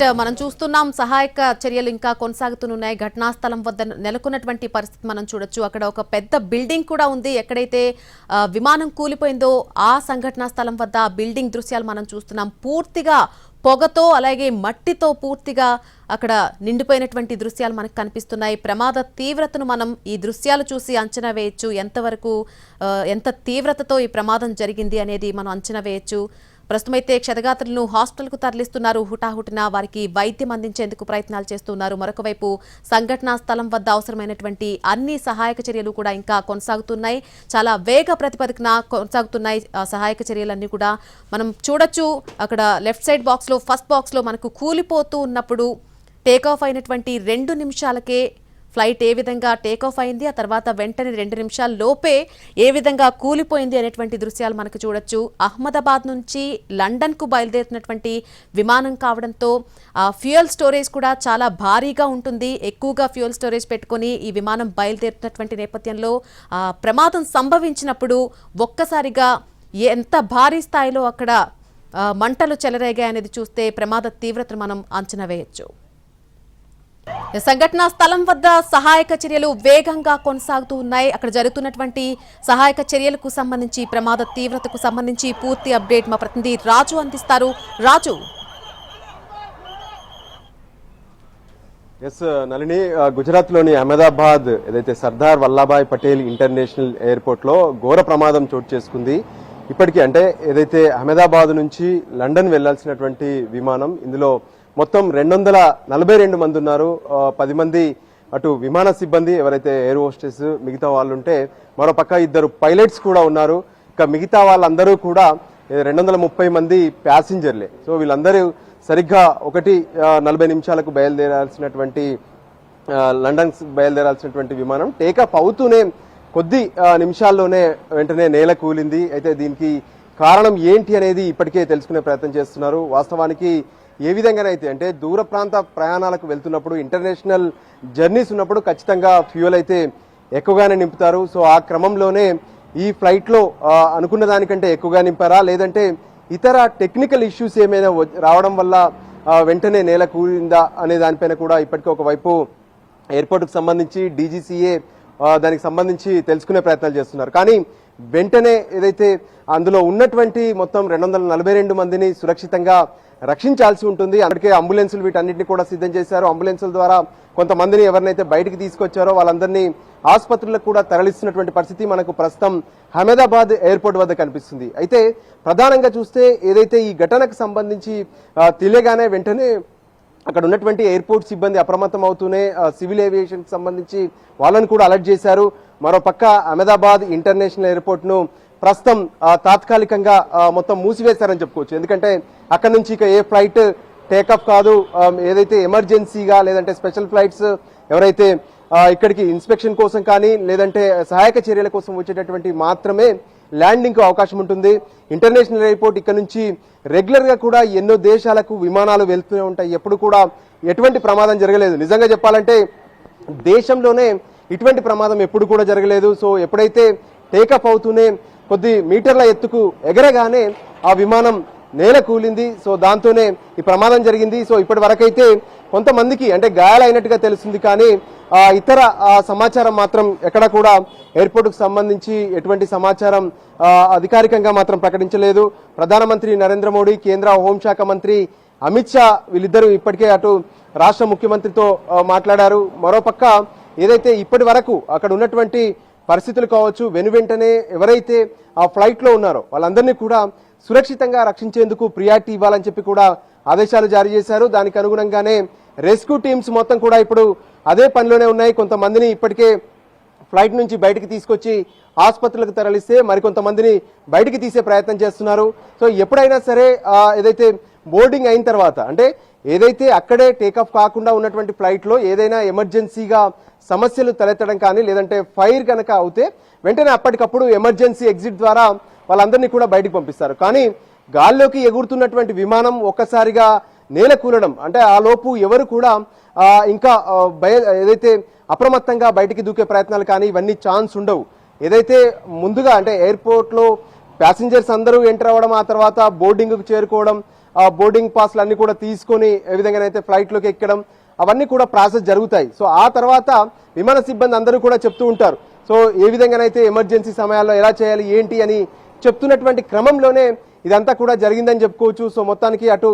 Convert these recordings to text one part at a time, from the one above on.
Right, మనం చూస్తున్నాం సహాయక చర్యలు ఇంకా కొనసాగుతున్నాయి. ఘటనా స్థలం వద్ద నెలకొన్నటువంటి పరిస్థితి మనం చూడొచ్చు. అక్కడ ఒక పెద్ద బిల్డింగ్ కూడా ఉంది. ఎక్కడైతే విమానం కూలిపోయిందో ఆ సంఘటనా స్థలం వద్ద ఆ బిల్డింగ్ దృశ్యాలు మనం చూస్తున్నాం. పూర్తిగా పొగతో అలాగే మట్టితో పూర్తిగా అక్కడ నిండిపోయినటువంటి దృశ్యాలు మనకు కనిపిస్తున్నాయి. ప్రమాద తీవ్రతను మనం ఈ దృశ్యాలు చూసి అంచనా వేయొచ్చు. ఎంత తీవ్రతతో ఈ ప్రమాదం జరిగింది అనేది మనం అంచనా వేయొచ్చు. ప్రస్తుతమైతే క్షతగాత్రులను హాస్పిటల్కు తరలిస్తున్నారు. హుటాహుటిన వారికి వైద్యం అందించేందుకు ప్రయత్నాలు చేస్తున్నారు. మరొక వైపు సంఘటనా స్థలం వద్ద అవసరమైనటువంటి అన్ని సహాయక చర్యలు కూడా ఇంకా కొనసాగుతున్నాయి. చాలా వేగ ప్రతిపదికన కొనసాగుతున్నాయి సహాయక చర్యలన్నీ కూడా. మనం చూడొచ్చు అక్కడ లెఫ్ట్ సైడ్ బాక్స్లో ఫస్ట్ బాక్స్లో మనకు కూలిపోతూ ఉన్నప్పుడు టేకాఫ్ అయినటువంటి 2 నిమిషాలకే ఫ్లైట్ ఏ విధంగా టేకాఫ్ అయింది, ఆ తర్వాత వెంటనే 2 నిమిషాల లోపే ఏ విధంగా కూలిపోయింది అనేటువంటి దృశ్యాలు మనకు చూడొచ్చు. అహ్మదాబాద్ నుంచి లండన్కు బయలుదేరినటువంటి విమానం కావడంతో ఫ్యూయల్ స్టోరేజ్ కూడా చాలా భారీగా ఉంటుంది. ఎక్కువగా ఫ్యూయల్ స్టోరేజ్ పెట్టుకొని ఈ విమానం బయలుదేరినటువంటి నేపథ్యంలో ప్రమాదం సంభవించినప్పుడు ఒక్కసారిగా ఎంత భారీ స్థాయిలో అక్కడ మంటలు చెలరేగాయి అనేది చూస్తే ప్రమాద తీవ్రతను మనం అంచనా వేయొచ్చు. సంఘటనా స్థలం వద్ద సహాయక చర్యలు వేగంగా కొనసాగుతూ ఉన్నాయి. అక్కడ జరుగుతున్నటువంటి సహాయక చర్యలకు సంబంధించి ప్రమాద తీవ్రతకు సంబంధించి పూర్తి అప్డేట్ మా ప్రతినిధి రాజు అందిస్తారు. రాజు. ఎస్ నళిని, గుజరాత్లోని అహ్మదాబాద్ ఏదైతే సర్దార్ వల్లభాయ్ పటేల్ ఇంటర్నేషనల్ ఎయిర్పోర్ట్ లో ఘోర ప్రమాదం చోటు చేసుకుంది. ఇప్పటికీ అంటే ఏదైతే అహ్మదాబాద్ నుంచి లండన్ వెళ్లాల్సినటువంటి విమానం, ఇందులో మొత్తం 242 మంది ఉన్నారు. 10 మంది అటు విమాన సిబ్బంది ఎవరైతే ఎయిర్ హోస్టెస్ మిగతా వాళ్ళు ఉంటే, మరో పక్క 2 పైలట్స్ కూడా ఉన్నారు. ఇక మిగతా వాళ్ళందరూ కూడా 230 మంది ప్యాసింజర్లే. సో వీళ్ళందరూ సరిగ్గా 1:40 నిమిషాలకు లండన్ బయలుదేరాల్సినటువంటి విమానం టేకాఫ్ అవుతూనే కొద్ది నిమిషాల్లోనే వెంటనే నేల కూలింది. అయితే దీనికి కారణం ఏంటి అనేది ఇప్పటికే తెలుసుకునే ప్రయత్నం చేస్తున్నారు. వాస్తవానికి ఏ విధంగానైతే అంటే దూర ప్రాంత ప్రయాణాలకు వెళ్తున్నప్పుడు, ఇంటర్నేషనల్ జర్నీస్ ఉన్నప్పుడు ఖచ్చితంగా ఫ్యూయల్ అయితే ఎక్కువగానే నింపుతారు. సో ఆ క్రమంలోనే ఈ ఫ్లైట్ లో అనుకున్న దానికంటే ఎక్కువగా నింపారా, లేదంటే ఇతర టెక్నికల్ ఇష్యూస్ ఏమైనా రావడం వల్ల వెంటనే నేల కూలిందా అనే దానిపైన కూడా ఇప్పటికే ఒకవైపు ఎయిర్పోర్ట్ కు సంబంధించి డీజీసీఏ దానికి సంబంధించి తెలుసుకునే ప్రయత్నాలు చేస్తున్నారు. కానీ వెంటనే ఏదైతే అందులో ఉన్నటువంటి మొత్తం 242 మందిని సురక్షితంగా రక్షించాల్సి ఉంటుంది. అందుకే అంబులెన్సులు వీటన్నిటిని కూడా సిద్ధం చేశారు. అంబులెన్సుల ద్వారా కొంతమందిని ఎవరినైతే బయటికి తీసుకొచ్చారో వాళ్ళందరినీ ఆసుపత్రులకు కూడా తరలిస్తున్నటువంటి పరిస్థితి మనకు ప్రస్తుతం అహ్మదాబాద్ ఎయిర్పోర్ట్ వద్ద కనిపిస్తుంది. అయితే ప్రధానంగా చూస్తే ఏదైతే ఈ ఘటనకు సంబంధించి తెలియగానే వెంటనే అక్కడ ఉన్నటువంటి ఎయిర్పోర్ట్ సిబ్బంది అప్రమత్తం అవుతూనే సివిల్ ఏవియేషన్ కి సంబంధించి వాళ్ళని కూడా అలర్ట్ చేశారు. మరోపక్క అహ్మదాబాద్ ఇంటర్నేషనల్ ఎయిర్పోర్ట్ ను ప్రస్తుతం తాత్కాలికంగా మొత్తం మూసివేశారని చెప్పుకోవచ్చు. ఎందుకంటే అక్కడ నుంచి ఇక ఏ ఫ్లైట్ టేకాఫ్ కాదు. ఏదైతే ఎమర్జెన్సీగా లేదంటే స్పెషల్ ఫ్లైట్స్ ఎవరైతే ఇక్కడికి ఇన్స్పెక్షన్ కోసం కానీ లేదంటే సహాయక చర్యల కోసం వచ్చేటటువంటి మాత్రమే ల్యాండింగ్ కు అవకాశం ఉంటుంది. ఇంటర్నేషనల్ ఎయిర్పోర్ట్ ఇక్కడ నుంచి రెగ్యులర్ గా కూడా ఎన్నో దేశాలకు విమానాలు వెళ్తూనే ఉంటాయి. ఎప్పుడు కూడా ఎటువంటి ప్రమాదం జరగలేదు. నిజంగా చెప్పాలంటే దేశంలోనే ఇటువంటి ప్రమాదం ఎప్పుడు కూడా జరగలేదు. సో ఎప్పుడైతే టేకప్ అవుతూనే కొద్ది మీటర్ల ఎత్తుకు ఎగరగానే ఆ విమానం నేల కూలింది. సో దాంతోనే ఈ ప్రమాదం జరిగింది. సో ఇప్పటి వరకైతే కొంతమందికి అంటే గాయాలైనట్టుగా తెలుస్తుంది. కానీ ఇతర సమాచారం మాత్రం ఎక్కడ కూడా ఎయిర్పోర్ట్ కు సంబంధించి ఎటువంటి సమాచారం అధికారికంగా మాత్రం ప్రకటించలేదు. ప్రధానమంత్రి నరేంద్ర మోడీ, కేంద్ర హోంశాఖ మంత్రి అమిత్ షా వీళ్ళిద్దరూ ఇప్పటికే అటు రాష్ట్ర ముఖ్యమంత్రితో మాట్లాడారు. మరోపక్క ఏదైతే ఇప్పటి వరకు అక్కడ ఉన్నటువంటి పరిస్థితులు కావచ్చు, వెనువెంటనే ఎవరైతే ఆ ఫ్లైట్ లో ఉన్నారో వాళ్ళందరినీ కూడా సురక్షితంగా రక్షించేందుకు ప్రియారిటీ ఇవ్వాలని చెప్పి కూడా ఆదేశాలు జారీ చేశారు. దానికి అనుగుణంగానే రెస్క్యూ టీమ్స్ మొత్తం కూడా ఇప్పుడు అదే పనిలోనే ఉన్నాయి. కొంతమందిని ఇప్పటికే ఫ్లైట్ నుంచి బయటికి తీసుకొచ్చి ఆసుపత్రులకు తరలిస్తే మరికొంతమందిని బయటికి తీసే ప్రయత్నం చేస్తున్నారు. సో ఎప్పుడైనా సరే ఏదైతే బోర్డింగ్ అయిన తర్వాత అంటే ఏదైతే అక్కడే టేకాఫ్ కాకుండా ఉన్నటువంటి ఫ్లైట్ లో ఏదైనా ఎమర్జెన్సీగా సమస్యలు తలెత్తడం కానీ లేదంటే ఫైర్ కనుక అవుతే వెంటనే అప్పటికప్పుడు ఎమర్జెన్సీ ఎగ్జిట్ ద్వారా వాళ్ళందరినీ కూడా బయటికి పంపిస్తారు. కానీ గాల్లోకి ఎగురుతున్నటువంటి విమానం ఒక్కసారిగా నేల కూలడం అంటే ఆ లోపు ఎవరు కూడా ఇంకా ఏదైతే అప్రమత్తంగా బయటికి దూకే ప్రయత్నాలు కానీ ఇవన్నీ ఛాన్స్ ఉండవు. ఏదైతే ముందుగా అంటే ఎయిర్పోర్ట్ లో ప్యాసింజర్స్ అందరూ ఎంటర్ అవ్వడం, ఆ తర్వాత బోర్డింగ్ కు చేరుకోవడం, బోర్డింగ్ పాస్లు అన్ని కూడా తీసుకొని ఏ విధంగానైతే ఫ్లైట్లోకి ఎక్కడం అవన్నీ కూడా ప్రాసెస్ జరుగుతాయి. సో ఆ తర్వాత విమాన సిబ్బంది అందరూ కూడా చెప్తూ ఉంటారు. సో ఏ విధంగానైతే ఎమర్జెన్సీ సమయాల్లో ఎలా చేయాలి ఏంటి అని చెప్తున్నటువంటి క్రమంలోనే ఇదంతా కూడా జరిగిందని చెప్పుకోవచ్చు. సో మొత్తానికి అటు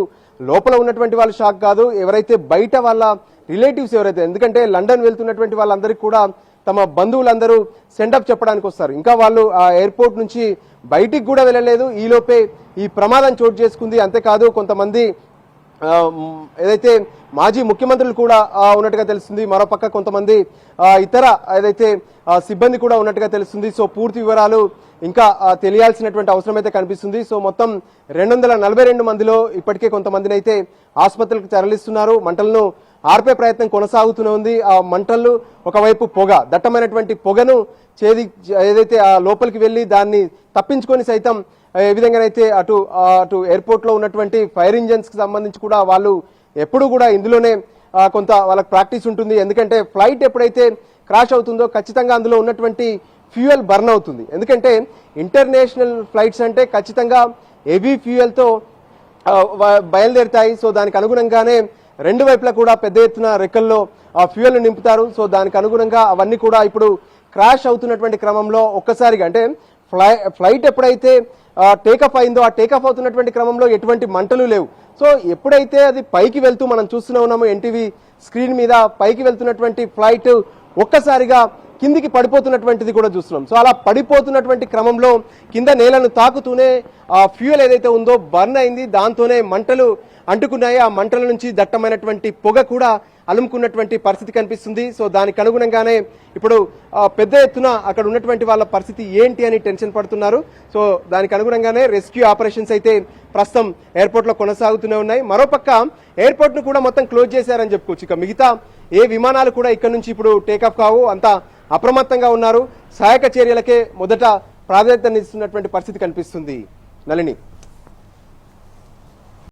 లోపల ఉన్నటువంటి వాళ్ళు షాక్ కాదు, ఎవరైతే బయట వాళ్ళ రిలేటివ్స్ ఎవరైతే, ఎందుకంటే లండన్ వెళ్తున్నటువంటి వాళ్ళందరికీ కూడా తమ బంధువులందరూ సెండప్ చెప్పడానికి వస్తారు. ఇంకా వాళ్ళు ఆ ఎయిర్పోర్ట్ నుంచి బయటికి కూడా వెళ్ళలేదు. ఈలోపే ఈ ప్రమాదం చోటు చేసుకుంది. అంతేకాదు కొంతమంది ఏదైతే మాజీ ముఖ్యమంత్రులు కూడా ఉన్నట్టుగా తెలుస్తుంది. మరోపక్క కొంతమంది ఇతర ఏదైతే సిబ్బంది కూడా ఉన్నట్టుగా తెలుస్తుంది. సో పూర్తి వివరాలు ఇంకా తెలియాల్సినటువంటి అవసరం అయితే కనిపిస్తుంది. సో మొత్తం 242 మందిలో ఇప్పటికే కొంతమందిని అయితే ఆసుపత్రులకు తరలిస్తున్నారు. మంటలను ఆర్పే ప్రయత్నం కొనసాగుతూనే ఉంది. ఆ మంటలు ఒకవైపు పొగ, దట్టమైనటువంటి పొగను ఏదైతే ఆ లోపలికి వెళ్ళి దాన్ని తప్పించుకొని సైతం ఏ విధంగానైతే అటు ఎయిర్పోర్ట్ లో ఉన్నటువంటి ఫైర్ ఇంజన్స్ కి సంబంధించి కూడా వాళ్ళు ఎప్పుడు కూడా ఇందులోనే కొంత వాళ్ళకి ప్రాక్టీస్ ఉంటుంది. ఎందుకంటే ఫ్లైట్ ఎప్పుడైతే క్రాష్ అవుతుందో ఖచ్చితంగా అందులో ఉన్నటువంటి ఫ్యూయల్ బర్న్ అవుతుంది. ఎందుకంటే ఇంటర్నేషనల్ ఫ్లైట్స్ అంటే ఖచ్చితంగా హెవీ ఫ్యూయల్తో బయలుదేరుతాయి. సో దానికి అనుగుణంగానే రెండు వైపులా కూడా పెద్ద ఎత్తున రెక్కల్లో ఆ ఫ్యూయల్ నింపుతారు. సో దానికి అనుగుణంగా అవన్నీ కూడా ఇప్పుడు క్రాష్ అవుతున్నటువంటి క్రమంలో ఒక్కసారిగా అంటే ఫ్లైట్ ఎప్పుడైతే టేకఫ్ అయిందో ఆ టేకఫ్ అవుతున్నటువంటి క్రమంలో ఎటువంటి మంటలు లేవు. సో ఎప్పుడైతే అది పైకి వెళ్తూ మనం చూస్తూనే ఉన్నాము ఎన్టీవీ స్క్రీన్ మీద పైకి వెళ్తున్నటువంటి ఫ్లైట్ ఒక్కసారిగా కిందికి పడిపోతున్నటువంటిది కూడా చూస్తున్నాం. సో అలా పడిపోతున్నటువంటి క్రమంలో కింద నేలను తాకుతూనే ఆ ఫ్యూయల్ ఏదైతే ఉందో బర్న్ అయింది. దాంతోనే మంటలు అంటుకున్నాయి. ఆ మంటల నుంచి దట్టమైనటువంటి పొగ కూడా అలుముకున్నటువంటి పరిస్థితి కనిపిస్తుంది. సో దానికి అనుగుణంగానే ఇప్పుడు పెద్ద ఎత్తున అక్కడ ఉన్నటువంటి వాళ్ళ పరిస్థితి ఏంటి అని టెన్షన్ పడుతున్నారు. సో దానికి అనుగుణంగానే రెస్క్యూ ఆపరేషన్స్ అయితే ప్రస్తుతం ఎయిర్పోర్ట్ లో కొనసాగుతూనే ఉన్నాయి. మరోపక్క ఎయిర్పోర్ట్ ను కూడా మొత్తం క్లోజ్ చేశారని చెప్పుకోవచ్చు. ఇక మిగతా ఏ విమానాలు కూడా ఇక్కడ నుంచి ఇప్పుడు టేకాఫ్ కావు, అంతా అప్రమత్తంగా ఉన్నారు. సహాయక చర్యలకే మొదట ప్రాధాన్యతనిస్తున్నటువంటి పరిస్థితి కనిపిస్తుంది. నళిని.